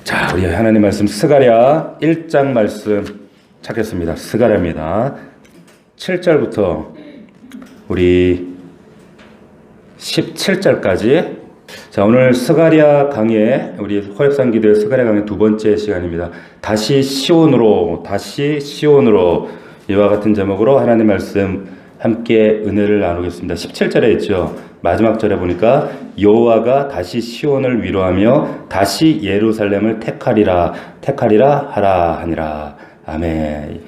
자, 우리 하나님 말씀 스가랴 1장 말씀 찾겠습니다. 스가랴입니다. 7절부터 우리 17절까지. 자, 오늘 스가랴 강의, 우리 허역산기도의 스가랴 강의 두 번째 시간입니다. 다시 시온으로 이와 같은 제목으로 하나님 말씀 함께 은혜를 나누겠습니다. 17절에 있죠. 마지막 절에 보니까 여호와가 다시 시온을 위로하며 다시 예루살렘을 택하리라 하라 하니라. 아멘.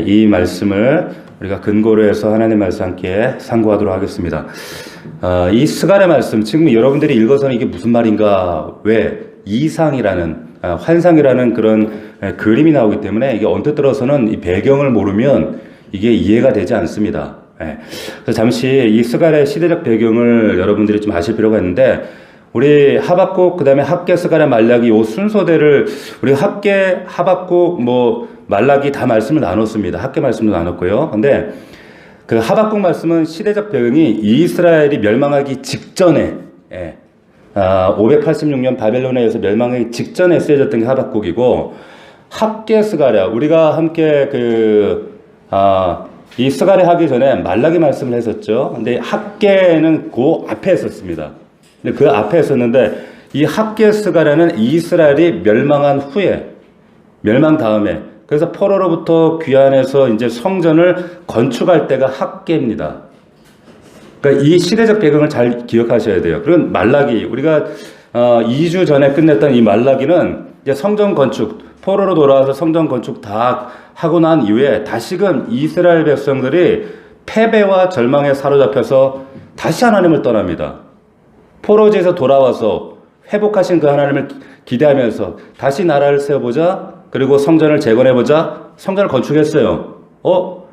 이 말씀을 우리가 근거로 해서 하나님 말씀 함께 상고하도록 하겠습니다. 이 스가랴 말씀, 지금 여러분들이 읽어서는 이게 무슨 말인가, 왜 이상이라는 환상이라는 그런 그림이 나오기 때문에 이게 언뜻 들어서는 이 배경을 모르면 이게 이해가 되지 않습니다. 그래서 잠시 이 스가랴의 시대적 배경을 여러분들이 좀 아실 필요가 있는데, 우리 하박국, 그 다음에 학개, 스가랴, 말라기 이 순서대를 우리 학개, 하박국, 말라기 다 말씀을 나눴습니다. 학개 말씀도 나눴고요. 근데 그 하박국 말씀은 시대적 배경이 이스라엘이 멸망하기 직전에, 586년 바벨론에 의해서 멸망하기 직전에 쓰여졌던 게 하박국이고, 학개, 스가랴, 우리가 함께 이 스가랴 하기 전에 말라기 말씀을 했었죠. 근데 학개는 그 앞에 했었습니다. 근데 그 앞에 했었는데, 이 학개 스가랴는 이스라엘이 멸망한 후에, 멸망 다음에, 그래서 포로로부터 귀환해서 이제 성전을 건축할 때가 학개입니다. 그러니까 이 시대적 배경을 잘 기억하셔야 돼요. 그리고 말라기, 우리가 2주 전에 끝냈던 이 말라기는 이제 성전 건축, 포로로 돌아와서 성전 건축 다 하고 난 이후에 다시금 이스라엘 백성들이 패배와 절망에 사로잡혀서 다시 하나님을 떠납니다. 포로지에서 돌아와서 회복하신 그 하나님을 기대하면서 다시 나라를 세워보자, 그리고 성전을 재건해보자, 성전을 건축했어요.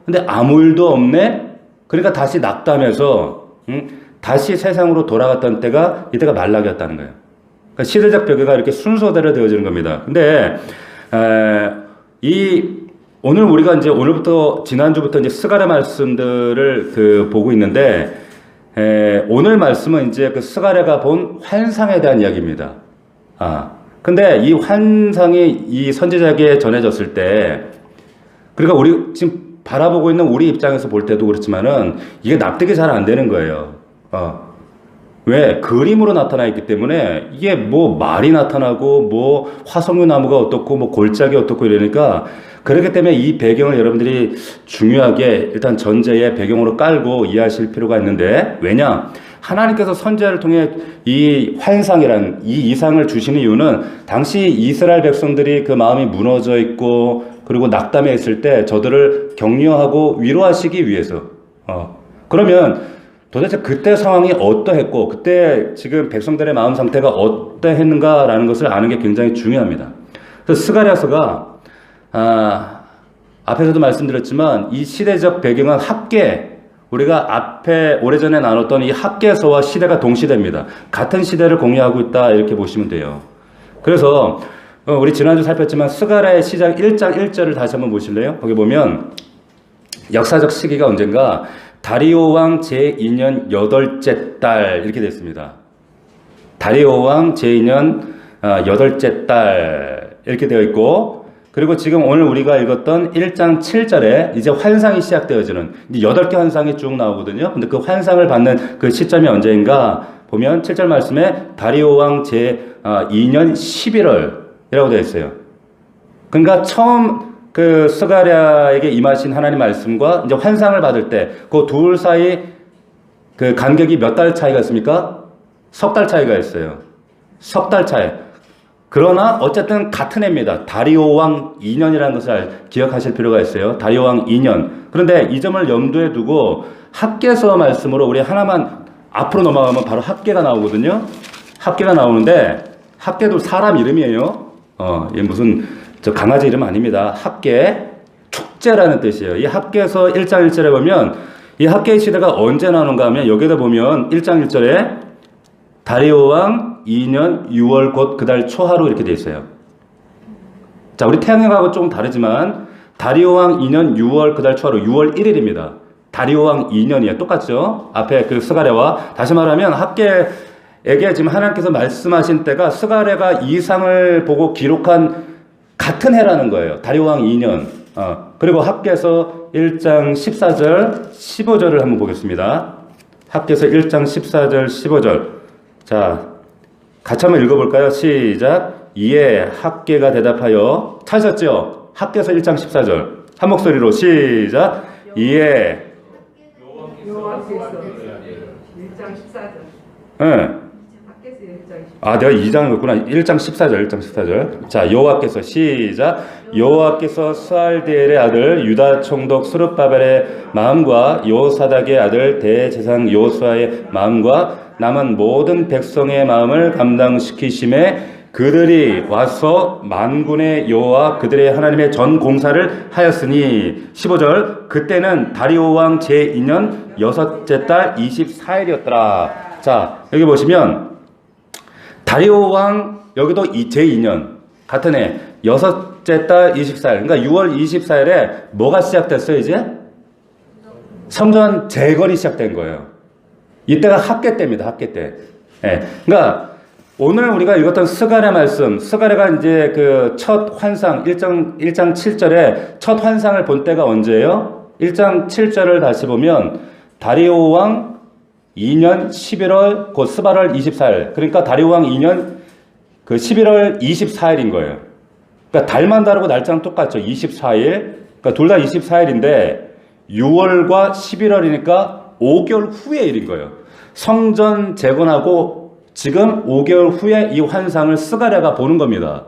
근데 아무 일도 없네? 그러니까 다시 낙담해서 다시 세상으로 돌아갔던 때가 이때가 말라기였다는 거예요. 그러니까 시대적 배경이 이렇게 순서대로 되어지는 겁니다. 근데 오늘 우리가 이제 오늘부터 지난주부터 이제 스가랴 말씀들을 보고 있는데, 오늘 말씀은 이제 그 스가랴가 본 환상에 대한 이야기입니다. 근데 이 환상이 이 선지자에게 전해졌을 때, 그러니까 우리 지금 바라보고 있는 우리 입장에서 볼 때도 그렇지만은 이게 납득이 잘 안 되는 거예요. 왜? 그림으로 나타나 있기 때문에 이게 말이 나타나고 화석류 나무가 어떻고 골짜기 어떻고 이러니까, 그렇기 때문에 이 배경을 여러분들이 중요하게 일단 전제의 배경으로 깔고 이해하실 필요가 있는데, 왜냐? 하나님께서 선지자를 통해 이 환상이란 이 이상을 주시는 이유는 당시 이스라엘 백성들이 그 마음이 무너져 있고 그리고 낙담해 있을 때 저들을 격려하고 위로하시기 위해서. 그러면 도대체 그때 상황이 어떠했고 그때 지금 백성들의 마음 상태가 어떠했는가라는 것을 아는 게 굉장히 중요합니다. 그래서 스가랴서가 앞에서도 말씀드렸지만 이 시대적 배경은 학개, 우리가 앞에 오래전에 나눴던 이 학개서와 시대가 동시대입니다. 같은 시대를 공유하고 있다, 이렇게 보시면 돼요. 그래서 우리 지난주 살폈지만 스가랴의 시작 1장 1절을 다시 한번 보실래요? 거기 보면 역사적 시기가 언젠가 다리오 왕 제2년 8째 달 이렇게 되어 있습니다. 다리오 왕 제2년 8째 달 이렇게 되어 있고, 그리고 지금 오늘 우리가 읽었던 1장 7절에 이제 환상이 시작되어지는, 이제 8개 환상이 쭉 나오거든요. 근데 그 환상을 받는 그 시점이 언제인가 보면 7절 말씀에 다리오 왕 제2년 11월이라고 되어 있어요. 그러니까 처음 그 스가랴에게 임하신 하나님 말씀과 이제 환상을 받을 때 그 둘 사이 그 간격이 몇 달 차이가 있습니까? 석 달 차이가 있어요. 석 달 차이. 그러나 어쨌든 같은 해입니다. 다리오 왕 2년이라는 것을 기억하실 필요가 있어요. 다리오 왕 2년. 그런데 이 점을 염두에 두고 학개서 말씀으로 우리 하나만 앞으로 넘어가면 바로 학개가 나오거든요. 학개가 나오는데, 학개도 사람 이름이에요. 이게 무슨 강아지 이름 아닙니다. 학개, 축제라는 뜻이에요. 이 학개서 1장 1절에 보면 이 학개의 시대가 언제 나오는가 하면, 여기다 보면 1장 1절에 다리오 왕 2년 6월 곧 그 달 초하루 이렇게 돼 있어요. 자, 우리 태양력하고 조금 다르지만 다리오 왕 2년 6월 그 달 초하루 6월 1일입니다. 다리오 왕 2년이에요. 똑같죠? 앞에 그 스가랴와. 다시 말하면 학개의 에게 지금 하나님께서 말씀하신 때가 스가랴가 이상을 보고 기록한 같은 해라는 거예요. 다리오왕 2년. 그리고 학개서 1장 14절, 15절을 한번 보겠습니다. 학개서 1장 14절, 15절. 자, 같이 한번 읽어볼까요? 시작. 이에 학개가 대답하여, 찾으셨죠? 학개서 1장 14절. 한 목소리로 시작. 이에 여호와께서 1장 14절. 예. 학개서 1장 14절. 아, 내가 2장을 읽었구나. 1장 14절, 1장 14절. 자, 여호와께서 시작. 여호와께서 스알디엘의 아들 유다 총독 스룹바벨의 마음과 요사닥의 아들 대제사장 요수아의 마음과 남은 모든 백성의 마음을 감당시키심에 그들이 와서 만군의 여호와 그들의 하나님의 전 공사를 하였으니 15절 그때는 다리오 왕 제2년 여섯째 달 24일이었더라. 자, 여기 보시면 다리오 왕 여기도 제2년 같은 해 여섯째 달 24일, 그러니까 6월 24일에 뭐가 시작됐어요? 이제 성전 재건이 시작된 거예요. 이때가 학개 때입니다. 학개 때. 예. 그러니까 오늘 우리가 읽었던 스가랴 말씀, 스가랴가 이제 그 첫 환상 1장 7절에 첫 환상을 본 때가 언제예요? 1장 7절을 다시 보면 다리오 왕 2년 11월 곧 스바랄 24일. 그러니까 다리오 왕 2년 그 11월 24일인 거예요. 그러니까 달만 다르고 날짜는 똑같죠. 24일. 그러니까 둘 다 24일인데 6월과 11월이니까 5개월 후의 일인 거예요. 성전 재건하고 지금 5개월 후에 이 환상을 스가랴가 보는 겁니다.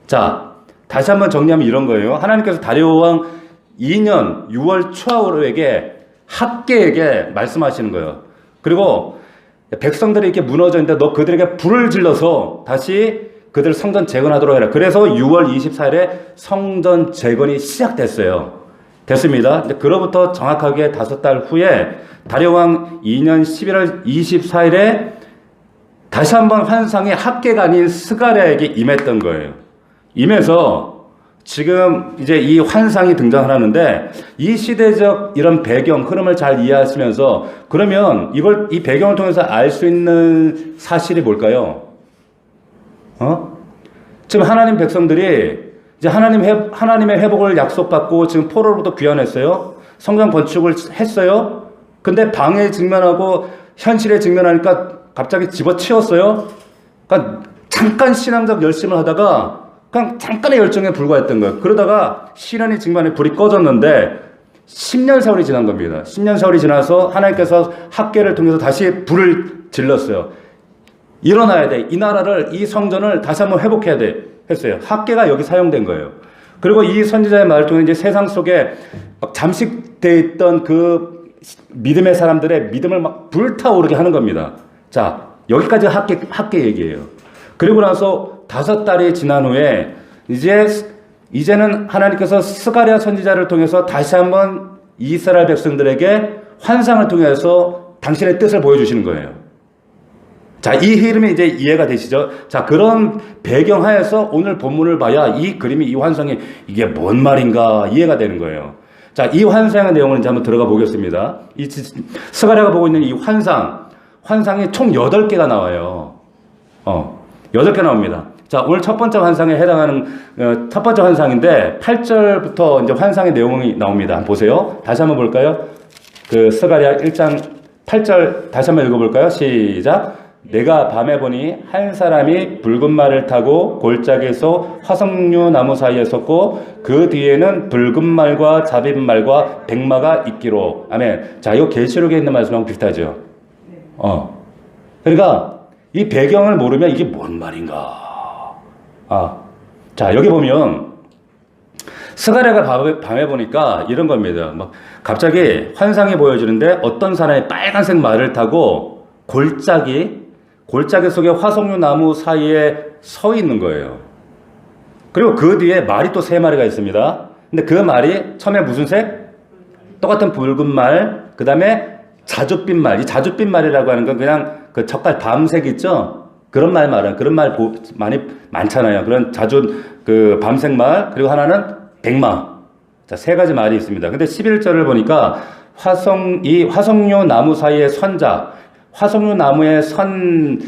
자, 다시 한번 정리하면 이런 거예요. 하나님께서 다리오 왕 2년 6월 초하루에게 학개에게 말씀하시는 거예요. 그리고 백성들이 이렇게 무너져 있는데 너 그들에게 불을 질러서 다시 그들 성전 재건하도록 해라. 그래서 6월 24일에 성전 재건이 시작됐어요. 됐습니다. 근데 그로부터 정확하게 5달 후에 다리오 왕 2년 11월 24일에 다시 한번 환상이 학개가 아닌 스가랴에게 임했던 거예요. 임해서 지금 이제 이 환상이 등장하는데 이 시대적 이런 배경 흐름을 잘 이해하시면서 그러면 이 배경을 통해서 알 수 있는 사실이 뭘까요? 지금 하나님 백성들이 이제 하나님의 회복을 약속받고 지금 포로로부터 귀환했어요. 성전 건축을 했어요. 근데 방해에 직면하고 현실에 직면하니까 갑자기 집어치웠어요. 그러니까 잠깐 신앙적 열심을 하다가 그냥 잠깐의 열정에 불과했던 거예요. 그러다가 시련이 직면에 불이 꺼졌는데 10년 세월이 지난 겁니다. 10년 세월이 지나서 하나님께서 학개를 통해서 다시 불을 질렀어요. 일어나야 돼. 이 나라를, 이 성전을 다시 한번 회복해야 돼. 했어요. 학개가 여기 사용된 거예요. 그리고 이 선지자의 말을 통해 이제 세상 속에 막 잠식되어 있던 그 믿음의 사람들의 믿음을 막 불타오르게 하는 겁니다. 자, 여기까지 학개 얘기예요. 그리고 나서 5달이 지난 후에 이제는 하나님께서 스가랴 선지자를 통해서 다시 한번 이스라엘 백성들에게 환상을 통해서 당신의 뜻을 보여주시는 거예요. 자, 이 흐름이 이제 이해가 되시죠? 자, 그런 배경 하에서 오늘 본문을 봐야 이 그림이, 이 환상이 이게 뭔 말인가 이해가 되는 거예요. 자, 이 환상의 내용을 이제 한번 들어가 보겠습니다. 이 스가랴가 보고 있는 이 환상이 총 8개가 나와요. 8개 나옵니다. 자, 오늘 첫 번째 환상에 해당하는 첫 번째 환상인데 8절부터 이제 환상의 내용이 나옵니다. 한번 보세요. 다시 한번 볼까요? 그 스가랴 1장 8절 다시 한번 읽어볼까요? 시작. 내가 밤에 보니 한 사람이 붉은 말을 타고 골짜기에서 화석류 나무 사이에 섰고 그 뒤에는 붉은 말과 자빗말과 백마가 있기로. 아멘. 자, 이거 계시록에 있는 말씀하고 비슷하죠? 그러니까 이 배경을 모르면 이게 뭔 말인가. 자, 여기 보면 스가랴가 밤에 보니까 이런 겁니다. 막 갑자기 환상이 보여지는데 어떤 사람이 빨간색 말을 타고 골짜기 속에 화석류 나무 사이에 서 있는 거예요. 그리고 그 뒤에 말이 또 3마리가 있습니다. 근데 그 말이 처음에 무슨 색? 똑같은 붉은 말, 그 다음에 자줏빛 말. 이 자줏빛 말이라고 하는 건 그냥 그 젓갈 밤색 있죠? 그런 말 말은, 그런 말 많이 많잖아요. 그런 그 밤색 말, 그리고 하나는 백마. 자, 3가지 말이 있습니다. 근데 11절을 보니까 화석류 나무 사이에 선자, 화석류 나무에 선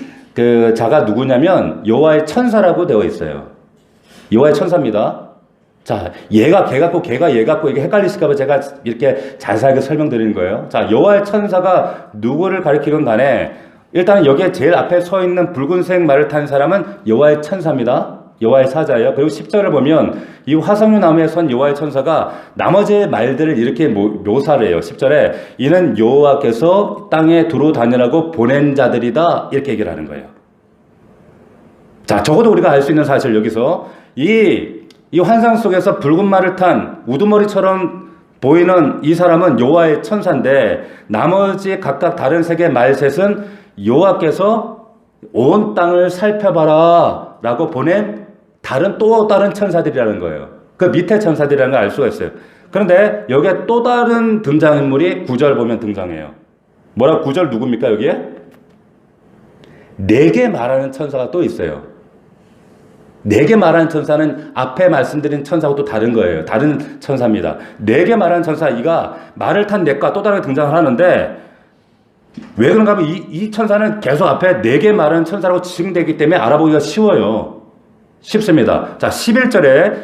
그 자가 누구냐면 여호와의 천사라고 되어 있어요. 여호와의 천사입니다. 자, 얘가 걔 같고 걔가 얘 같고 이게 헷갈리실까봐 제가 이렇게 자세하게 설명드리는 거예요. 자, 여호와의 천사가 누구를 가리키건 간에 일단 여기에 제일 앞에 서 있는 붉은색 말을 탄 사람은 여호와의 천사입니다. 여호와의 사자예요. 그리고 10절을 보면 이 화석류 나무에 선 여호와의 천사가 나머지 말들을 이렇게 묘사를 해요. 10절에 이는 여호와께서 땅에 두루 다니라고 보낸 자들이다 이렇게 얘기를 하는 거예요. 자, 적어도 우리가 알 수 있는 사실 여기서 이 환상 속에서 붉은 말을 탄 우두머리처럼 보이는 이 사람은 여호와의 천사인데 나머지 각각 다른 색의 말셋은 여호와께서 온 땅을 살펴봐라 라고 보낸 또 다른 천사들이라는 거예요. 그 밑에 천사들이라는 걸 알 수가 있어요. 그런데 여기에 또 다른 등장인물이 9절 보면 등장해요. 뭐라고 9절 누굽니까 여기에? 4개 말하는 천사가 또 있어요. 4개 말하는 천사는 앞에 말씀드린 천사하고 또 다른 거예요. 다른 천사입니다. 4개 말하는 천사, 이가 말을 탄 넷과 또 다르게 등장을 하는데 왜 그런가 하면 이 천사는 계속 앞에 4개 말하는 천사라고 지칭되기 때문에 알아보기가 쉬워요. 쉽습니다. 자, 11절에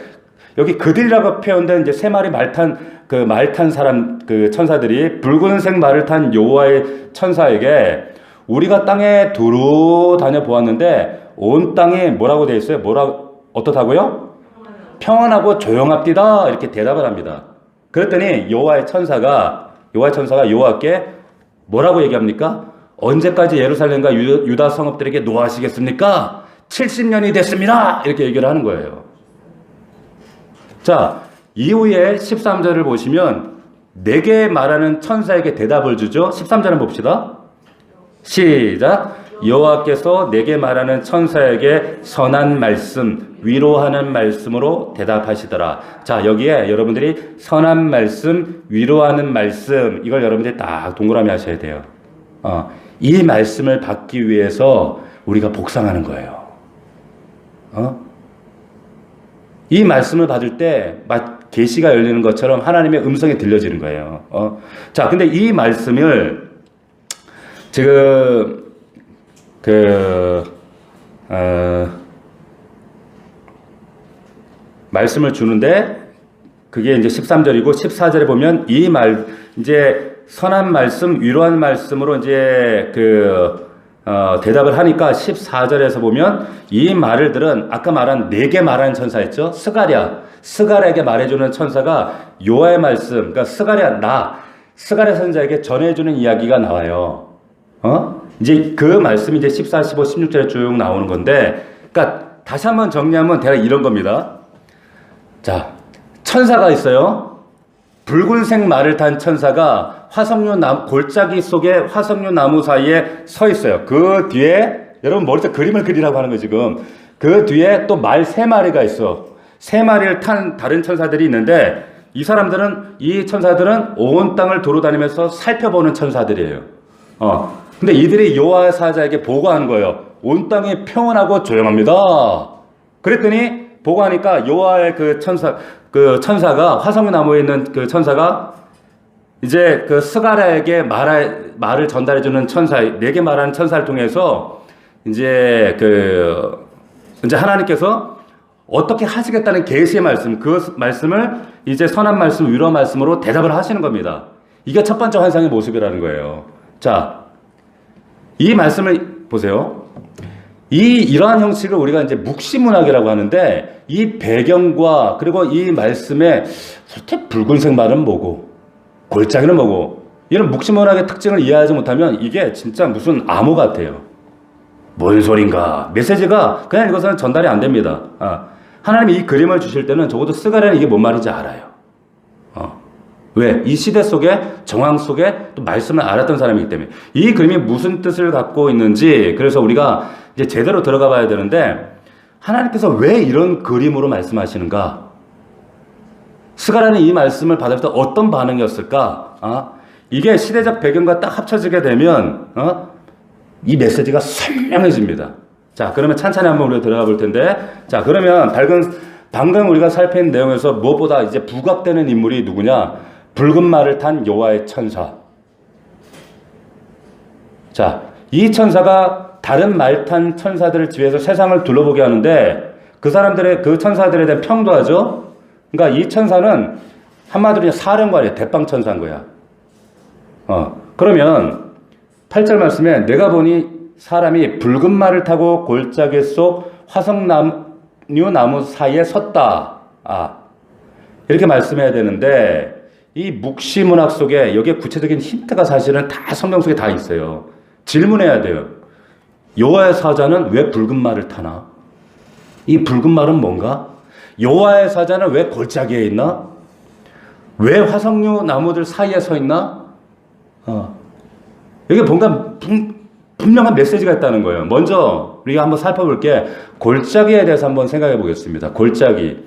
여기 그들이라고 표현된 이제 3마리 말탄 사람, 그 천사들이 붉은색 말을 탄 여호와의 천사에게 우리가 땅에 두루 다녀 보았는데 온 땅이 뭐라고 되어 있어요? 어떻다고요? 평안하고 조용합디다 이렇게 대답을 합니다. 그랬더니 여호와의 천사가 여호와께 뭐라고 얘기합니까? 언제까지 예루살렘과 유다 성읍들에게 노하시겠습니까? 70년이 됐습니다. 이렇게 얘기를 하는 거예요. 자, 이후에 13절을 보시면 4개 말하는 천사에게 대답을 주죠. 13절을 봅시다. 시작. 여호와께서 내게 말하는 천사에게 선한 말씀, 위로하는 말씀으로 대답하시더라. 자, 여기에 여러분들이 선한 말씀, 위로하는 말씀, 이걸 여러분들이 딱 동그라미 하셔야 돼요. 이 말씀을 받기 위해서 우리가 복상하는 거예요. 이 말씀을 받을 때 계시가 열리는 것처럼 하나님의 음성이 들려지는 거예요. 자, 근데 이 말씀을 지금 말씀을 주는데 그게 이제 13절이고 14절에 보면 이제 선한 말씀, 위로한 말씀으로 이제 대답을 하니까 14절에서 보면 이 말을 들은 아까 말한 4개 말하는 천사 있죠? 스가랴에게 말해주는 천사가 여호와의 말씀, 그러니까 스가랴 선자에게 전해주는 이야기가 나와요. 이제 그 말씀이 이제 14, 15, 16절에 쭉 나오는 건데, 그러니까 다시 한번 정리하면 대략 이런 겁니다. 자, 천사가 있어요. 붉은색 말을 탄 천사가 골짜기 속에 화석류 나무 사이에 서 있어요. 그 뒤에 여러분 머릿속에 그림을 그리라고 하는 거예요 지금. 그 뒤에 또 말 3마리가 있어. 3마리를 탄 다른 천사들이 있는데 이 천사들은 온 땅을 돌아다니면서 살펴보는 천사들이에요. 근데 이들이 여호와 사자에게 보고하는 거예요. 온 땅이 평온하고 조용합니다. 그랬더니 보고하니까 여호와의 그 천사가 화석류 나무에 있는 그 천사가 이제 그 스가랴에게 말을 전달해주는 천사, 4개 말하는 천사를 통해서 이제 하나님께서 어떻게 하시겠다는 계시의 말씀, 그 말씀을 이제 선한 말씀, 위로 말씀으로 대답을 하시는 겁니다. 이게 첫 번째 환상의 모습이라는 거예요. 자, 이 말씀을 보세요. 이러한 형식을 우리가 이제 묵시문학이라고 하는데 이 배경과 그리고 이 말씀의 솔직히 붉은색 말은 뭐고 골짜기는 뭐고 이런 묵시문학의 특징을 이해하지 못하면 이게 진짜 무슨 암호 같아요. 뭔 소린가? 메시지가 그냥 이것은 전달이 안 됩니다. 하나님이 이 그림을 주실 때는 적어도 스가랴는 이게 뭔 말인지 알아요. 왜? 이 시대 속에 정황 속에 또 말씀을 알았던 사람이기 때문에 이 그림이 무슨 뜻을 갖고 있는지 그래서 우리가 이제 제대로 들어가 봐야 되는데 하나님께서 왜 이런 그림으로 말씀하시는가? 스가랴는 이 말씀을 받을 때 어떤 반응이었을까? 이게 시대적 배경과 딱 합쳐지게 되면 이 메시지가 선명해집니다. 자, 그러면 찬찬히 한번 우리가 들어가 볼 텐데 자, 그러면 방금 우리가 살핀 내용에서 무엇보다 이제 부각되는 인물이 누구냐? 붉은 말을 탄 여호와의 천사. 자, 이 천사가 다른 말탄 천사들을 지휘해서 세상을 둘러보게 하는데 그 사람들의 그 천사들에 대한 평도하죠. 그러니까 이 천사는 한마디로 사령관이야. 대빵천사인 거야. 그러면 8절 말씀에 내가 보니 사람이 붉은 말을 타고 골짜기 속 화석나무 나무 사이에 섰다. 이렇게 말씀해야 되는데 이 묵시문학 속에 여기에 구체적인 힌트가 사실은 다 성경 속에 다 있어요. 질문해야 돼요. 여호와의 사자는 왜 붉은 말을 타나? 이 붉은 말은 뭔가? 여호와의 사자는 왜 골짜기에 있나? 왜 화석류 나무들 사이에 서 있나? 여기 뭔가 분명한 메시지가 있다는 거예요. 먼저 우리가 한번 살펴볼게. 골짜기에 대해서 한번 생각해 보겠습니다. 골짜기.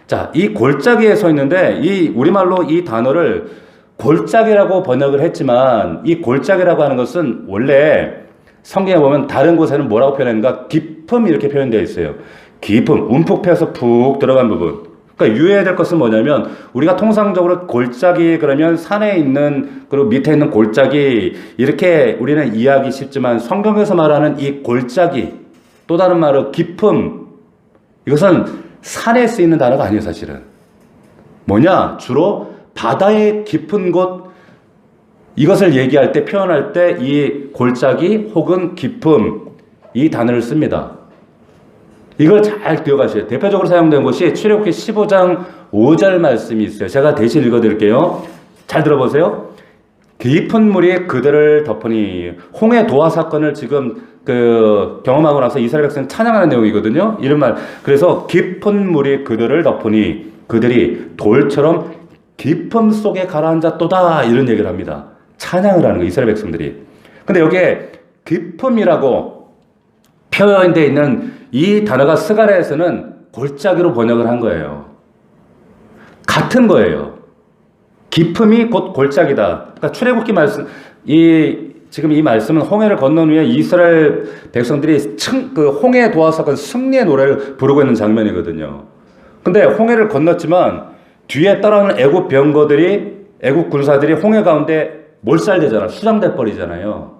자, 이 골짜기에 서 있는데 이 우리말로 이 단어를 골짜기라고 번역을 했지만 이 골짜기라고 하는 것은 원래 성경에 보면 다른 곳에는 뭐라고 표현했는가? 깊음 이렇게 표현되어 있어요. 깊음, 움푹 패서 푹 들어간 부분. 그러니까 유의해야 될 것은 뭐냐면 우리가 통상적으로 골짜기 그러면 산에 있는 그리고 밑에 있는 골짜기 이렇게 우리는 이해하기 쉽지만 성경에서 말하는 이 골짜기 또 다른 말로 깊음 이것은 산에 쓰이는 단어가 아니에요. 사실은 뭐냐? 주로 바다의 깊은 곳 이것을 얘기할 때 표현할 때 이 골짜기 혹은 깊음 이 단어를 씁니다. 이걸 잘 기억하셔야 돼요. 대표적으로 사용된 것이 출애굽기 15장 5절 말씀이 있어요. 제가 대신 읽어드릴게요. 잘 들어보세요. 깊은 물이 그들을 덮으니 홍해 도화 사건을 지금 경험하고 나서 이스라엘 백성은 찬양하는 내용이거든요. 이런 말. 그래서 깊은 물이 그들을 덮으니 그들이 돌처럼 깊음 속에 가라앉았도다 이런 얘기를 합니다. 찬양을 하는 거예요. 이스라엘 백성들이. 근데 여기에 깊음이라고 표현되어 있는 이 단어가 스가랴에서는 골짜기로 번역을 한 거예요. 같은 거예요. 깊음이 곧 골짜기다. 그러니까 출애굽기 말씀, 지금 이 말씀은 홍해를 건넌 후에 이스라엘 백성들이 홍해 도화 사건 승리의 노래를 부르고 있는 장면이거든요. 근데 홍해를 건넜지만 뒤에 따라오는 애굽 병거들이 애굽 군사들이 홍해 가운데 몰살되잖아. 수장돼 버리잖아요.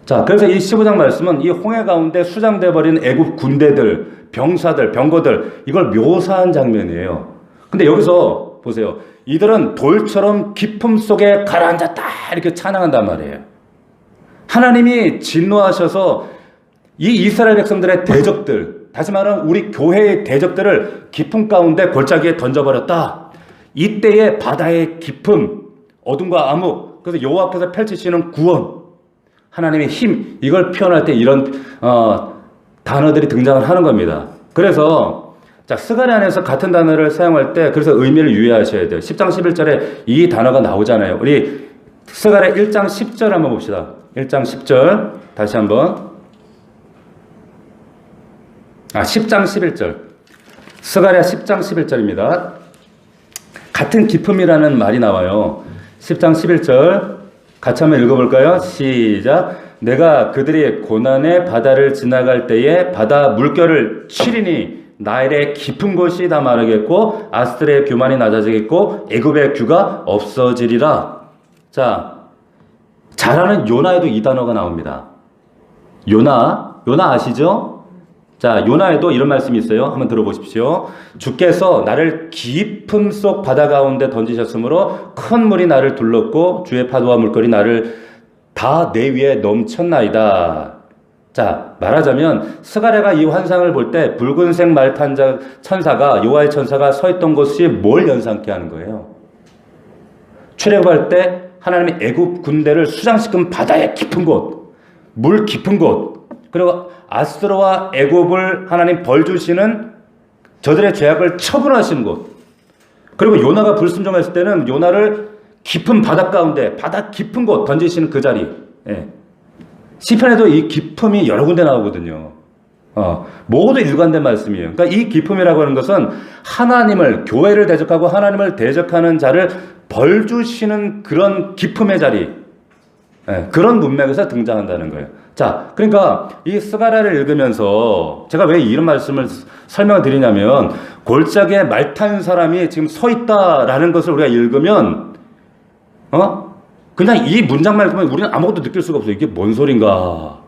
자, 그래서 이 15장 말씀은 이 홍해 가운데 수장돼 버린 애굽 군대들, 병사들, 병거들 이걸 묘사한 장면이에요. 근데 여기서 보세요. 이들은 돌처럼 깊음 속에 가라앉았다 이렇게 찬양한단 말이에요. 하나님이 진노하셔서 이 이스라엘 백성들의 대적들, 다시 말하면 우리 교회의 대적들을 깊음 가운데 골짜기에 던져버렸다. 이때의 바다의 깊음, 어둠과 암흑, 그래서 여호와께서 펼치시는 구원, 하나님의 힘, 이걸 표현할 때 이런 단어들이 등장을 하는 겁니다. 그래서 자, 스가랴 안에서 같은 단어를 사용할 때 그래서 의미를 유의하셔야 돼요. 10장 11절에 이 단어가 나오잖아요. 우리 스가랴 1장 10절 한번 봅시다. 1장 10절 다시 한번 10장 11절 스가랴 10장 11절입니다. 같은 기품이라는 말이 나와요. 10장 11절 같이 한번 읽어볼까요? 시작. 내가 그들이 고난의 바다를 지나갈 때에 바다 물결을 치리니 나일의 깊은 곳이 다 마르겠고 아스들의 규만이 낮아지겠고 애굽의 규가 없어지리라. 자, 잘 아는 요나에도 이 단어가 나옵니다. 요나 아시죠? 자, 요나에도 이런 말씀이 있어요. 한번 들어보십시오. 주께서 나를 깊음 속 바다 가운데 던지셨으므로 큰 물이 나를 둘렀고 주의 파도와 물결이 나를 다 내 위에 넘쳤나이다. 자, 말하자면 스가랴가 이 환상을 볼 때 붉은색 말 탄 천사가 여호와의 천사가 서 있던 곳이 뭘 연상케 하는 거예요? 출애굽할 때 하나님의 애굽 군대를 수장시킨 바다의 깊은 곳, 물 깊은 곳, 그리고 아스로와 애굽을 하나님 벌 주시는 저들의 죄악을 처분하시는 곳. 그리고 요나가 불순종했을 때는 요나를 깊은 바다 가운데 바다 깊은 곳 던지시는 그 자리. 예. 시편에도 이 깊음이 여러 군데 나오거든요. 모두 일관된 말씀이에요. 그러니까 이 깊음이라고 하는 것은 하나님을 교회를 대적하고 하나님을 대적하는 자를 벌 주시는 그런 깊음의 자리. 예, 그런 문맥에서 등장한다는 거예요. 자, 그러니까 이 스가랴를 읽으면서 제가 왜 이런 말씀을 설명을 드리냐면 골짜기에 말 탄 사람이 지금 서 있다라는 것을 우리가 읽으면 그냥 이 문장만 읽으면 우리는 아무것도 느낄 수가 없어요. 이게 뭔 소린가?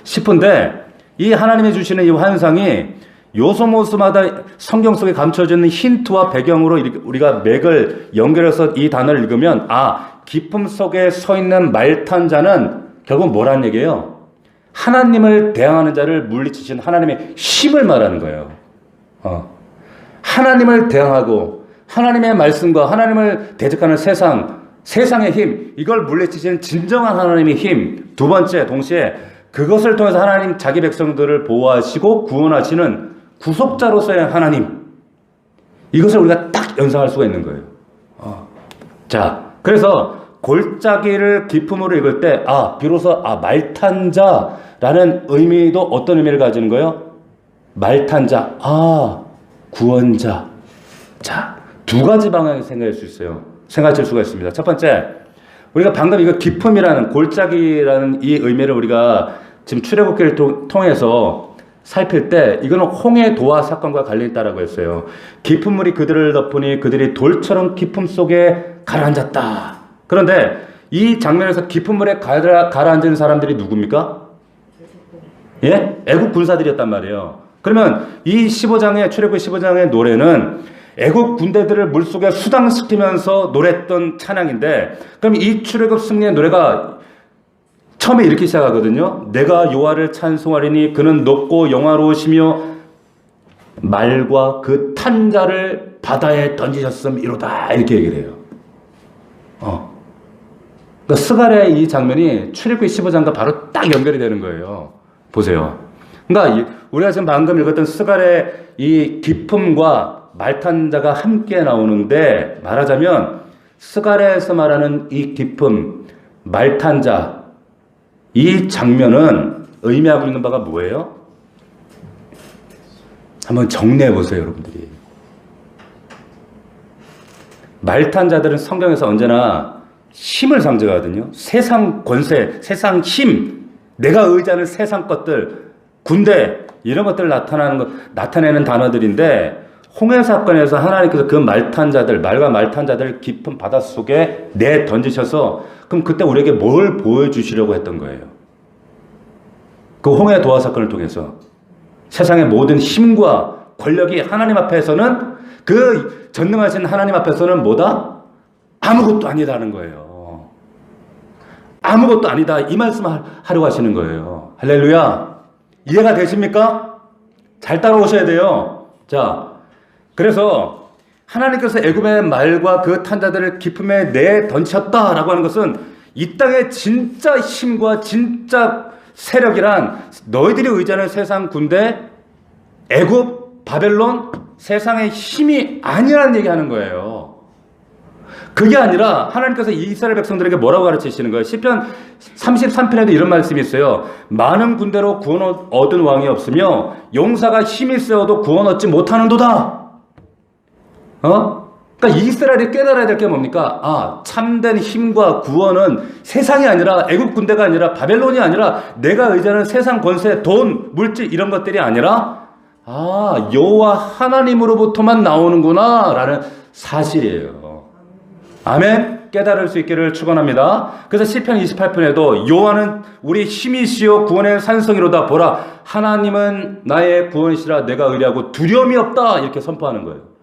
싶은데 이 하나님이 주시는 이 환상이 요소모소마다 성경 속에 감춰져 있는 힌트와 배경으로 우리가 맥을 연결해서 이 단어를 읽으면 기품 속에 서 있는 말탄 자는 결국 뭐라는 얘기예요? 하나님을 대항하는 자를 물리치신 하나님의 힘을 말하는 거예요. 하나님을 대항하고 하나님의 말씀과 하나님을 대적하는 세상의 힘, 이걸 물리치시는 진정한 하나님의 힘. 두 번째, 동시에 그것을 통해서 하나님 자기 백성들을 보호하시고 구원하시는 구속자로서의 하나님. 이것을 우리가 딱 연상할 수가 있는 거예요. 자, 그래서 골짜기를 기품으로 읽을 때 비로소 말탄자라는 의미도 어떤 의미를 가지는 거예요? 말탄자, 구원자. 자, 두 가지 방향에서 생각할 수가 있습니다. 첫 번째, 우리가 방금 이거 기품이라는 골짜기라는 이 의미를 우리가 지금 출애굽기를 통해서 살필 때 이거는 홍해 도화 사건과 관련이 있다라고 했어요. 깊은 물이 그들을 덮으니 그들이 돌처럼 깊음 속에 가라앉았다. 그런데 이 장면에서 깊은 물에 가라앉은 사람들이 누굽니까? 예? 애국 군사들이었단 말이에요. 그러면 이 15장의 출애굽기 15장의 노래는 애국 군대들을 물속에 수당시키면서 노래했던 찬양인데, 그럼 이 출애굽 승리의 노래가 처음에 이렇게 시작하거든요. 내가 여호와를 찬송하리니 그는 높고 영화로우시며 말과 그 탄자를 바다에 던지셨음이로다, 이렇게 얘기를 해요. 그러니까 스갈의 이 장면이 출애굽기 15장과 바로 딱 연결이 되는 거예요. 보세요. 그러니까 우리가 지금 방금 읽었던 스갈의 이 기품과 말탄자가 함께 나오는데, 말하자면 스갈에서 말하는 이 기품, 말탄자, 이 장면은 의미하고 있는 바가 뭐예요? 한번 정리해 보세요, 여러분들이. 말탄자들은 성경에서 언제나 힘을 상징하거든요. 세상 권세, 세상 힘, 내가 의지하는 세상 것들, 군대, 이런 것들을 나타내는 단어들인데, 홍해 사건에서 하나님께서 그 말과 말탄자들 깊은 바닷속에 던지셔서, 그럼 그때 우리에게 뭘 보여주시려고 했던 거예요? 그 홍해 도화 사건을 통해서 세상의 모든 힘과 권력이 하나님 앞에서는, 그 전능하신 하나님 앞에서는 뭐다? 아무것도 아니다는 거예요. 아무것도 아니다, 이 말씀을 하려고 하시는 거예요. 할렐루야. 이해가 되십니까? 잘 따라오셔야 돼요. 자, 그래서 하나님께서 애굽의 말과 그 탄자들을 기품에 던지셨다라고 하는 것은 이 땅의 진짜 힘과 진짜 세력이란 너희들이 의지하는 세상 군대, 애굽, 바벨론, 세상의 힘이 아니라는 얘기하는 거예요. 그게 아니라 하나님께서 이스라엘 백성들에게 뭐라고 가르치시는 거예요? 시편 33편에도 이런 말씀이 있어요. 많은 군대로 구원 얻은 왕이 없으며 용사가 힘이 세어도 구원 얻지 못하는도다. 그러니까 이스라엘이 깨달아야 될 게 뭡니까? 참된 힘과 구원은 세상이 아니라, 애국 군대가 아니라, 바벨론이 아니라, 내가 의지하는 세상 권세, 돈, 물질, 이런 것들이 아니라 여호와 하나님으로부터만 나오는구나 라는 사실이에요. 아멘. 깨달을 수 있기를 축원합니다. 그래서 시편 28편에도 여호와는 우리 힘이시요 구원의 산성이로다. 보라, 하나님은 나의 구원이시라. 내가 의뢰하고 두려움이 없다, 이렇게 선포하는 거예요.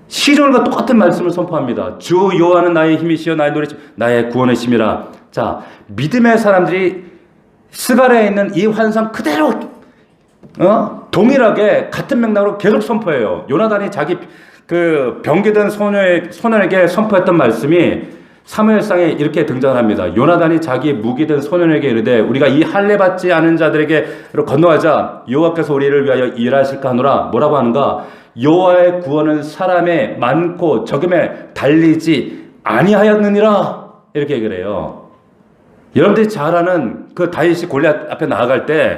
시론과 똑같은 말씀을 선포합니다. 주 여호와는 나의 힘이시여 나의 노래시 나의 구원의 힘이라. 자, 믿음의 사람들이 스갈에 있는 이 환상 그대로 동일하게 같은 맥락으로 계속 선포해요. 요나단이 자기 그 병기든 소년에게 선포했던 말씀이 사무엘상에 이렇게 등장합니다. 요나단이 자기 무기든 소년에게 이르되 우리가 이 할례 받지 않은 자들에게 건너가자. 여호와께서 우리를 위하여 일하실까 하노라. 뭐라고 하는가? 여호와의 구원은 사람의 많고 적음에 달리지 아니하였느니라, 이렇게 얘기를 해요. 여러분들이 잘 아는 그 다윗이 골리앗 앞에 나아갈 때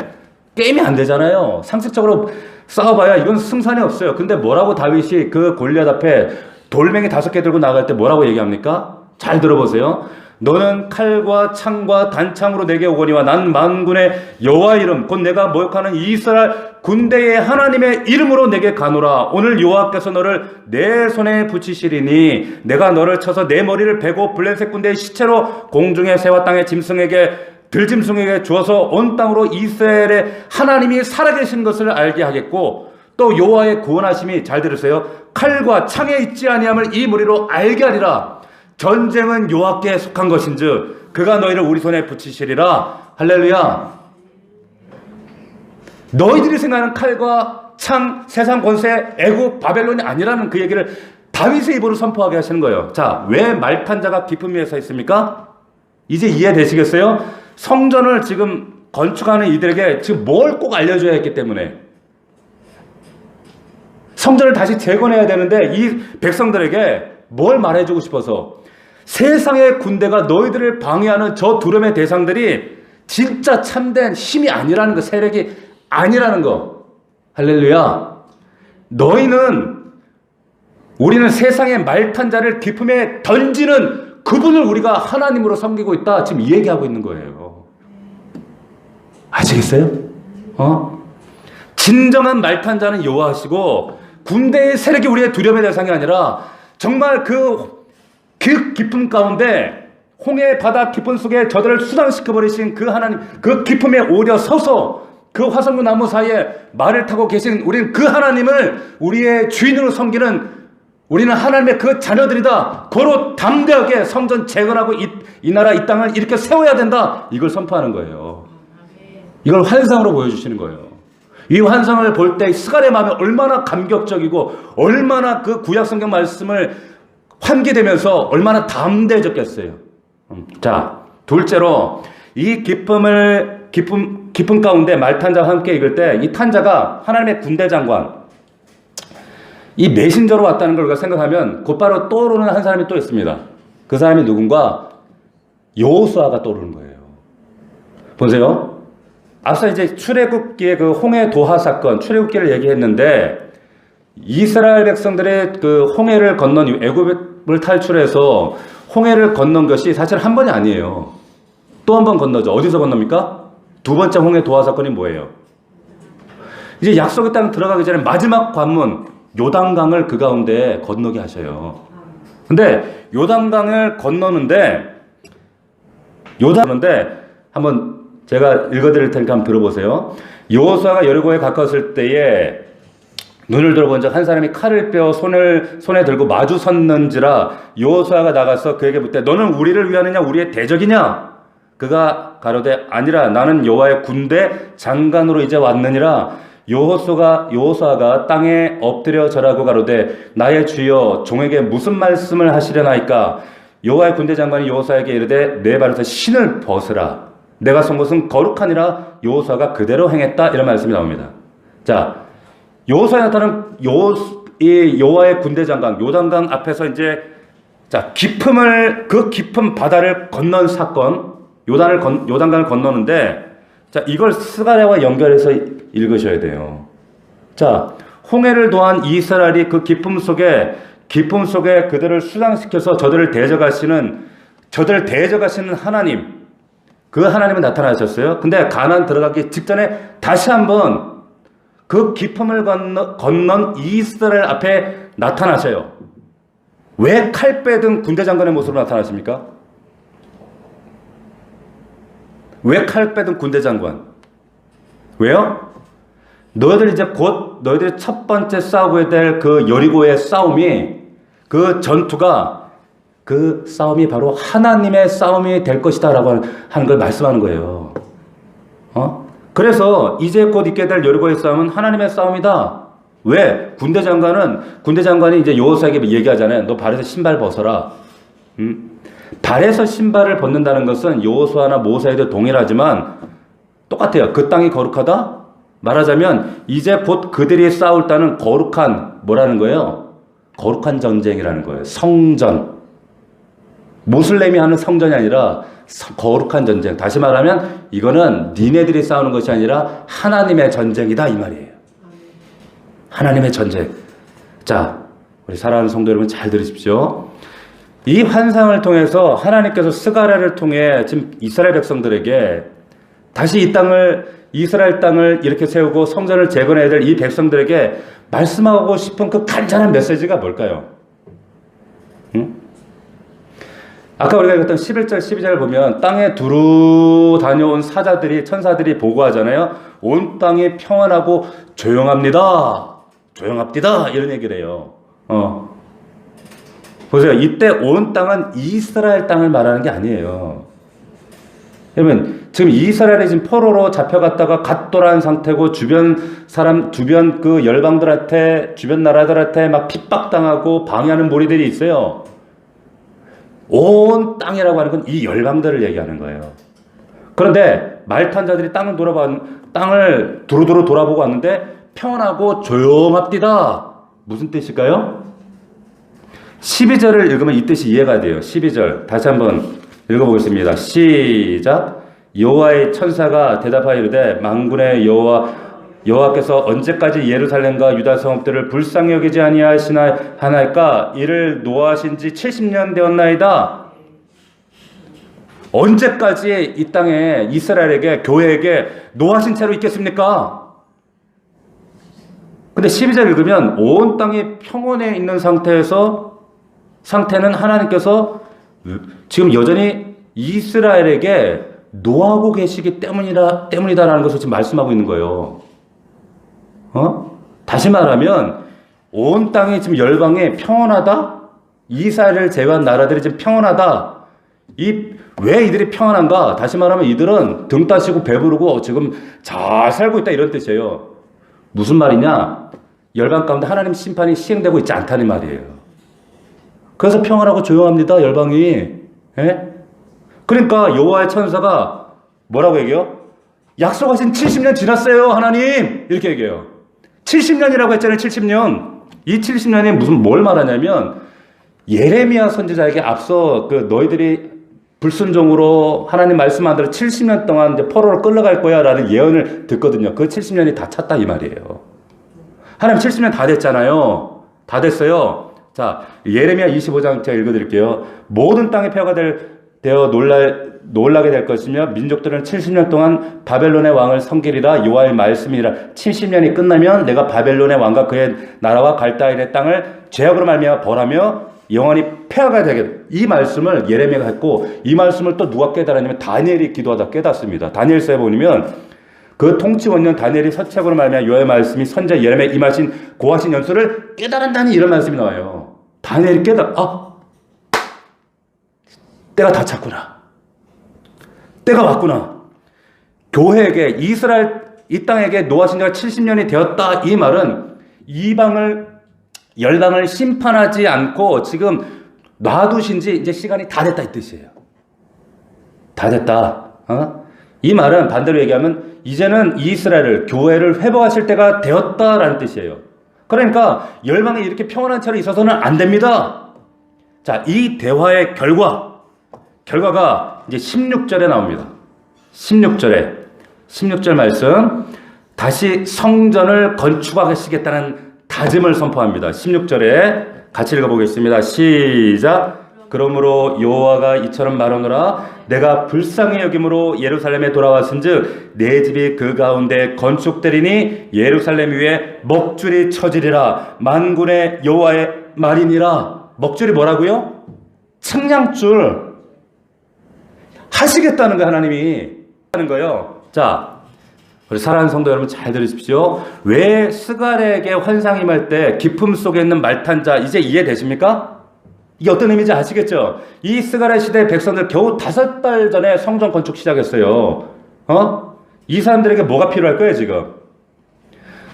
게임이 안 되잖아요. 상식적으로 싸워봐야 이건 승산이 없어요. 근데 뭐라고 다윗이 그 골리앗 앞에 돌멩이 5개 들고 나갈 때 뭐라고 얘기합니까? 잘 들어보세요. 너는 칼과 창과 단창으로 내게 오거니와 난 만군의 여호와 이름 곧 내가 모욕하는 이스라엘 군대의 하나님의 이름으로 내게 가노라. 오늘 여호와께서 너를 내 손에 붙이시리니 내가 너를 쳐서 내 머리를 베고 블레셋 군대의 시체로 공중의 새와 땅의 짐승에게 들짐승에게 주어서 온 땅으로 이스라엘의 하나님이 살아계신 것을 알게 하겠고 또 여호와의 구원하심이, 잘 들으세요, 칼과 창에 있지 아니함을 이 무리로 알게 하리라. 전쟁은 여호와께 속한 것인즉 그가 너희를 우리 손에 붙이시리라. 할렐루야. 너희들이 생각하는 칼과 창, 세상 권세, 애국, 바벨론이 아니라는 그 얘기를 다윗의 입으로 선포하게 하시는 거예요. 자, 왜 말탄 자가 기쁨 위에 서 있습니까? 이제 이해되시겠어요? 성전을 지금 건축하는 이들에게 지금 뭘 꼭 알려줘야 했기 때문에, 성전을 다시 재건해야 되는데 이 백성들에게 뭘 말해주고 싶어서, 세상의 군대가 너희들을 방해하는 저 두려움의 대상들이 진짜 참된 힘이 아니라는 거, 세력이 아니라는 거. 할렐루야. 우리는 세상의 말탄 자를 기쁨에 던지는 그분을 우리가 하나님으로 섬기고 있다. 지금 이 얘기하고 있는 거예요. 아시겠어요? 진정한 말탄 자는 여호와시고 군대의 세력이 우리의 두려움의 대상이 아니라 정말 그 기쁨 가운데 홍해 바다 깊은 속에 저들을 수상시켜버리신 그 하나님, 그 기쁨에 오려 서서 그 화성류 나무 사이에 말을 타고 계신 우리는 그 하나님을 우리의 주인으로 섬기는, 우리는 하나님의 그 자녀들이다. 고로 담대하게 성전 재건하고 이 나라 이 땅을 이렇게 세워야 된다. 이걸 선포하는 거예요. 이걸 환상으로 보여주시는 거예요. 이 환상을 볼 때 스갈의 마음이 얼마나 감격적이고 얼마나 그 구약 성경 말씀을 환기되면서 얼마나 담대해졌겠어요. 자, 둘째로 이 기쁨 가운데 말탄자와 함께 읽을 때 이 탄자가 하나님의 군대 장관, 이 메신저로 왔다는 걸 우리가 생각하면 곧바로 떠오르는 한 사람이 또 있습니다. 그 사람이 누군가? 여호수아가 떠오르는 거예요. 보세요. 앞서 이제 출애굽기의 그 홍해 도하 사건, 출애굽기를 얘기했는데 이스라엘 백성들의 그 홍해를 건넌 애굽을 탈출해서 홍해를 건넌 것이 사실 한 번이 아니에요. 또 한 번 건너죠. 어디서 건넙니까? 두 번째 홍해 도하 사건이 뭐예요? 이제 약속의 땅 들어가기 전에 마지막 관문 요단강을 그 가운데 건너게 하셔요. 근데 요단강을 건너는데 한번 제가 읽어드릴 테니까 한번 들어보세요. 여호수아가 여리고에 가까웠을 때에 눈을 들어본 적 한 사람이 칼을 빼어 손에 들고 마주 섰는지라 여호수아가 나가서 그에게 묻되 너는 우리를 위하느냐 우리의 대적이냐? 그가 가로되 아니라 나는 여호와의 군대 장관으로 이제 왔느니라. 여호수아가 땅에 엎드려 절하고 가로되 나의 주여 종에게 무슨 말씀을 하시려나이까? 여호와의 군대 장관이 여호수아에게 이르되 내 발에서 신을 벗으라. 내가 쏜 것은 거룩하니라. 여호수아가 그대로 행했다. 이런 말씀이 나옵니다. 자, 여호수아에 나타나는 여호와의 군대 장관 요단강 앞에서 이제 그 깊은 바다를 건넌 사건, 요단강을 건너는데, 자, 이걸 스가랴와 연결해서 읽으셔야 돼요. 자, 홍해를 도한 이스라엘이 그 기쁨 속에 그들을 수상시켜서 저들을 대적하시는 하나님, 그 하나님은 나타나셨어요. 근데 가나안 들어가기 직전에 다시 한번 그 기쁨을 건넌 이스라엘 앞에 나타나셔요. 왜 칼 빼든 군대 장관의 모습으로 나타나십니까? 왜 칼 빼든 군대 장관? 왜요? 너희들이 첫 번째 싸우게 될 그 여리고의 싸움이, 그 전투가, 그 싸움이 바로 하나님의 싸움이 될 것이다 라고 하는 걸 말씀하는 거예요. 그래서 이제 곧 있게 될 여리고의 싸움은 하나님의 싸움이다. 왜? 군대 장관이 이제 여호수아에게 얘기하잖아요. 너 발에서 신발 벗어라. 발에서 신발을 벗는다는 것은 여호수아나 모세에도 동일하지만 똑같아요. 그 땅이 거룩하다? 말하자면 이제 곧 그들이 싸울 땅은 거룩한, 뭐라는 거예요? 거룩한 전쟁이라는 거예요. 성전. 모슬렘이 하는 성전이 아니라 거룩한 전쟁. 다시 말하면 이거는 니네들이 싸우는 것이 아니라 하나님의 전쟁이다 이 말이에요. 하나님의 전쟁. 자, 우리 사랑하는 성도 여러분 잘 들으십시오. 이 환상을 통해서 하나님께서 스가랴를 통해 지금 이스라엘 백성들에게 다시 이스라엘 땅을 이렇게 세우고 성전을 재건해야 될 이 백성들에게 말씀하고 싶은 그 간절한 메시지가 뭘까요? 아까 우리가 읽었던 11절, 12절을 보면 땅에 두루 다녀온 사자들이, 천사들이 보고하잖아요. 온 땅이 평안하고 조용합니다. 조용합디다. 이런 얘기를 해요. 보세요. 이때 온 땅은 이스라엘 땅을 말하는 게 아니에요. 여러분, 지금 이스라엘이 지금 포로로 잡혀갔다가 갓돌한 상태고 주변 그 열방들한테, 주변 나라들한테 막 핍박당하고 방해하는 무리들이 있어요. 온 땅이라고 하는 건 이 열방들을 얘기하는 거예요. 그런데 말 탄 자들이 땅을 두루두루 돌아보고 왔는데 평안하고 조용합디다. 무슨 뜻일까요? 12절을 읽으면 이 뜻이 이해가 돼요. 12절 다시 한번 읽어보겠습니다. 시작. 여호와의 천사가 대답하여 이르되 만군의 여호와께서 언제까지 예루살렘과 유다 성읍들을 불쌍히 여기지 아니하시나이까? 이를 노하신 지 70년 되었나이다. 언제까지 이 땅에 이스라엘에게, 교회에게 노하신 채로 있겠습니까? 근데 12절 읽으면 온 땅이 평온에 있는 상태는 하나님께서 지금 여전히 이스라엘에게 노하고 계시기 때문이다라는 것을 지금 말씀하고 있는 거예요. 다시 말하면 온 땅이 지금 열방에 평온하다? 이스라엘을 제외한 나라들이 지금 평온하다? 왜 이들이 평안한가? 다시 말하면 이들은 등 따시고 배부르고 지금 잘 살고 있다 이런 뜻이에요. 무슨 말이냐? 열방 가운데 하나님 심판이 시행되고 있지 않다는 말이에요. 그래서 평안하고 조용합니다, 열방이. 예? 그러니까 여호와의 천사가 뭐라고 얘기해요? 약속하신 70년 지났어요, 하나님. 이렇게 얘기해요. 70년이라고 했잖아요, 70년. 이 70년이 뭘 말하냐면 예레미야 선지자에게 앞서 너희들이 불순종으로 하나님 말씀 안 들어 70년 동안 이제 포로로 끌려갈 거야 라는 예언을 듣거든요. 그 70년이 다 찼다 이 말이에요. 하나님 70년 다 됐잖아요. 다 됐어요. 자, 예레미야 25장 제가 읽어드릴게요. 모든 땅의 폐허가 되어 놀라게 될 것이며 민족들은 70년 동안 바벨론의 왕을 섬기리라. 여호와의 말씀이라. 70년이 끝나면 내가 바벨론의 왕과 그의 나라와 갈다인의 땅을 죄악으로 말미암아 벌하며 영원히 폐하가 되게. 이 말씀을 예레미야가 했고 이 말씀을 또 누가 깨달았냐면 다니엘이 기도하다 깨닫습니다. 다니엘서에 보면 그 통치 원년 다니엘이 서책으로 말미암아 여호와의 말씀이 선지자 예레미야에 임하신 고하신 연수를 깨달은다니 이런 말씀이 나와요. 다니엘이 때가 다 찼구나. 때가 왔구나. 교회에게 이 땅에게 노하신 지가 70년이 되었다. 이 말은 열방을 심판하지 않고 지금 놔두신 지 이제 시간이 다 됐다 이 뜻이에요. 다 됐다. 이 말은 반대로 얘기하면 이제는 이스라엘을, 교회를 회복하실 때가 되었다라는 뜻이에요. 그러니까 열방이 이렇게 평안한 채로 있어서는 안 됩니다. 자, 이 대화의 결과가 이제 16절에 나옵니다. 16절 말씀. 다시 성전을 건축하시겠다는 다짐을 선포합니다. 16절에 같이 읽어보겠습니다. 시작. 그러므로 여호와가 이처럼 말하노라. 내가 불쌍히 여김으로 예루살렘에 돌아왔은즉 내 집이 그 가운데 건축되리니 예루살렘 위에 먹줄이 쳐지리라. 만군의 여호와의 말이니라. 먹줄이 뭐라고요? 측량줄 하시겠다는 거예요. 하나님이 하는 거예요. 자, 우리 사랑하는 성도 여러분 잘 들으십시오. 왜 스갈에게 환상이 임할 때 기품 속에 있는 말탄자 이제 이해되십니까? 이게 어떤 의미인지 아시겠죠? 이 스갈의 시대의 백성들 겨우 5달 전에 성전 건축 시작했어요. 이 사람들에게 뭐가 필요할 거예요 지금?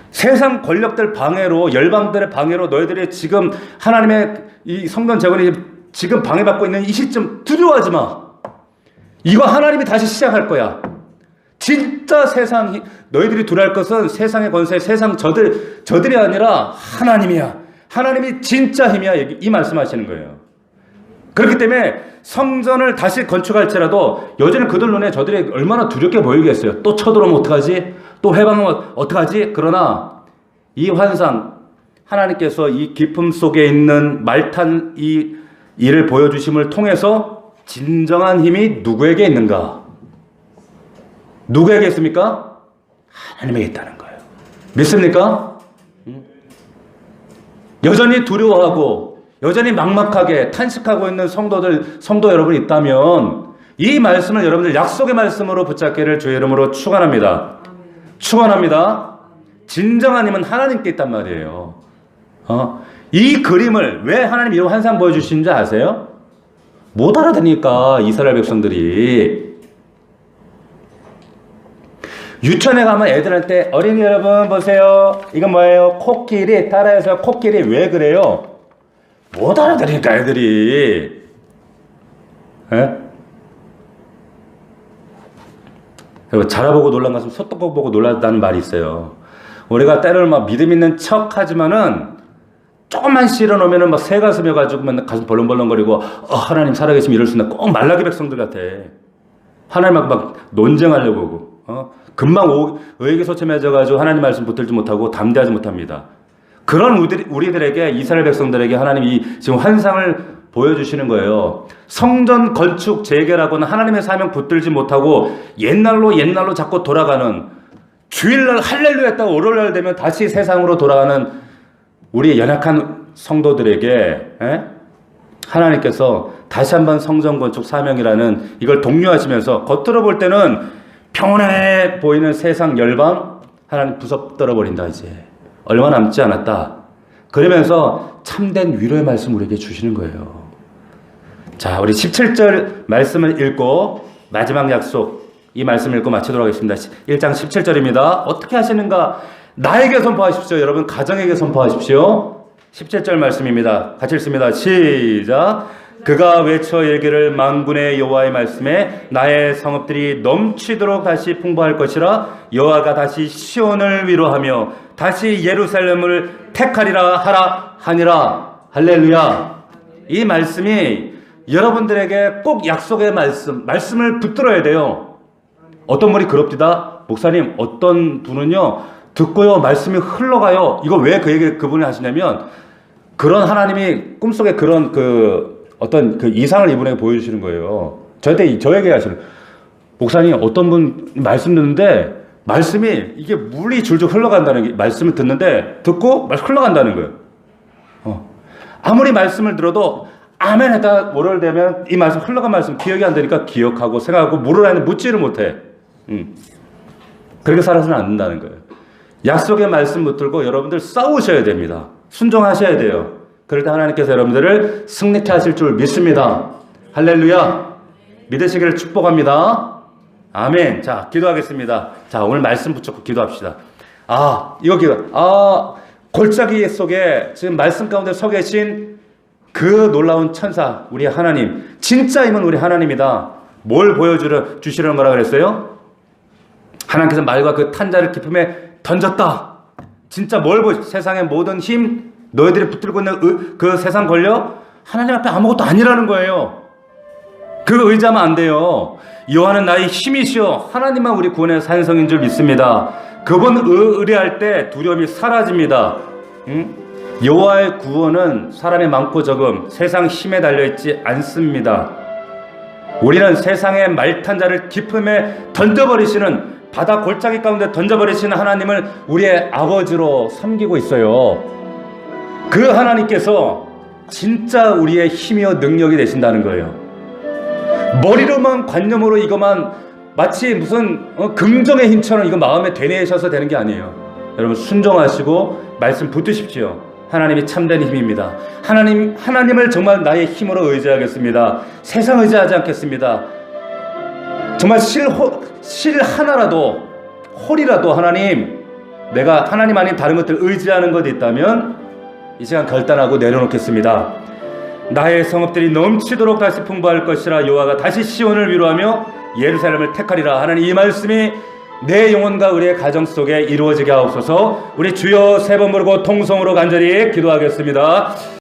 세상 권력들 방해로, 열방들의 방해로 너희들이 지금 하나님의 이 성전 재건이 지금 방해받고 있는 이 시점 두려워하지 마. 이거 하나님이 다시 시작할 거야. 진짜 너희들이 두려워할 것은 세상의 권세, 세상 저들이 아니라 하나님이야. 하나님이 진짜 힘이야. 이 말씀하시는 거예요. 그렇기 때문에 성전을 다시 건축할지라도 여전히 그들 눈에 저들이 얼마나 두렵게 보이겠어요. 또 쳐들어오면 어떡하지? 또 해방하면 어떡하지? 그러나 이 환상, 하나님께서 이 기품 속에 있는 말탄 이 일을 보여주심을 통해서 진정한 힘이 누구에게 있는가? 누구에게 있습니까? 하나님에게 있다는 거예요. 믿습니까? 여전히 두려워하고 여전히 막막하게 탄식하고 있는 성도 여러분이 있다면 이 말씀을 여러분들 약속의 말씀으로 붙잡기를 주의 이름으로 축원합니다. 축원합니다. 진정한 힘은 하나님께 있단 말이에요. 이 그림을 왜 하나님 이런 환상 보여주시는지 아세요? 못 알아듣으니까 이스라엘 백성들이. 유치원에 가면 애들한테 어린이 여러분 보세요. 이건 뭐예요? 코끼리. 따라해서 코끼리 왜 그래요? 못 알아들으니까 애들이. 예? 자라보고 놀란 것은 소떡 보고 놀랐다는 말이 있어요. 우리가 때로는 막 믿음 있는 척 하지만은 조금만 실어놓으면은 막 새 가슴이어가지고 맨날 가슴 벌렁벌렁거리고 하나님 살아계시면 이럴 수 있나. 꼭 말라기 백성들 같아. 하나님하고 막 논쟁하려고 하고 금방 의기소침해져가지고 하나님 말씀 붙들지 못하고 담대하지 못합니다. 그런 우리들에게 이스라엘 백성들에게 하나님이 지금 환상을 보여주시는 거예요. 성전 건축 재개라고는 하나님의 사명 붙들지 못하고 옛날로 자꾸 돌아가는, 주일날 할렐루야 했다고 월요일날 되면 다시 세상으로 돌아가는 우리 연약한 성도들에게 하나님께서 다시 한번 성전 건축 사명이라는 이걸 독려하시면서 겉으로 볼 때는 평온해 보이는 세상 열방 하나님 부숴 버린다. 이제 얼마 남지 않았다. 그러면서 참된 위로의 말씀 우리에게 주시는 거예요. 자, 우리 17절 말씀을 읽고 마지막 약속 이 말씀 읽고 마치도록 하겠습니다. 1장 17절입니다. 어떻게 하시는가? 나에게 선포하십시오. 여러분 가정에게 선포하십시오. 17절 말씀입니다. 같이 읽습니다. 시작. 그가 외쳐 이르기를 만군의 여호와의 말씀에 나의 성읍들이 넘치도록 다시 풍부할 것이라. 여호와가 다시 시온을 위로하며 다시 예루살렘을 택하리라 하니라. 할렐루야. 이 말씀이 여러분들에게 꼭 약속의 말씀을 붙들어야 돼요. 어떤 분이 그럽디다. 목사님, 어떤 분은요 듣고요 말씀이 흘러가요. 이거 왜 그분이 하시냐면, 그런 하나님이 꿈속에 그런 어떤 이상을 이분에게 보여주시는 거예요. 저에게 하시는. 목사님, 어떤 분 말씀 듣는데 말씀이 이게 물이 줄줄 흘러간다는 게, 말씀을 듣고 흘러간다는 거예요. 아무리 말씀을 들어도 아멘 했다 월요일 되면 이 말씀, 흘러간 말씀 기억이 안 되니까 기억하고 생각하고 물을 안에 묻지를 못해. 그렇게 살아서는 안 된다는 거예요. 약속의 말씀 붙들고 여러분들 싸우셔야 됩니다. 순종하셔야 돼요. 그럴 때 하나님께서 여러분들을 승리케 하실 줄 믿습니다. 할렐루야. 믿으시기를 축복합니다. 아멘. 자, 기도하겠습니다. 자, 오늘 말씀 붙잡고 기도합시다. 골짜기 속에 지금 말씀 가운데 서 계신 그 놀라운 천사, 우리 하나님, 진짜 임은 우리 하나님이다. 뭘 보여주시려는 거라 그랬어요? 하나님께서 말과 그 탄자를 기품에 던졌다. 진짜 세상의 모든 힘, 너희들이 붙들고 있는 그 세상 권력, 하나님 앞에 아무것도 아니라는 거예요. 그거 의지하면 안 돼요. 여호와는 나의 힘이시오. 하나님만 우리 구원의 산성인 줄 믿습니다. 그분 의뢰할 때 두려움이 사라집니다. 여호와의 구원은 사람의 많고 적음, 세상 힘에 달려있지 않습니다. 우리는 세상의 말탄 자를 깊음에 던져버리시는, 바다 골짜기 가운데 던져버리시는 하나님을 우리의 아버지로 섬기고 있어요. 그 하나님께서 진짜 우리의 힘이요 능력이 되신다는 거예요. 머리로만 관념으로 이것만 마치 무슨 긍정의 힘처럼 이거 마음에 되뇌셔서 되는 게 아니에요. 여러분 순종하시고 말씀 붙드십시오. 하나님이 참된 힘입니다. 하나님을 정말 나의 힘으로 의지하겠습니다. 세상 의지하지 않겠습니다. 정말 실 하나라도, 홀이라도 하나님, 내가 하나님 아닌 다른 것들 의지하는 것이 있다면 이 시간 결단하고 내려놓겠습니다. 나의 성읍들이 넘치도록 다시 풍부할 것이라. 여호와가 다시 시온을 위로하며 예루살렘을 택하리라 하는 이 말씀이 내 영혼과 우리의 가정 속에 이루어지게 하옵소서. 우리 주여 세 번 부르고 통성으로 간절히 기도하겠습니다.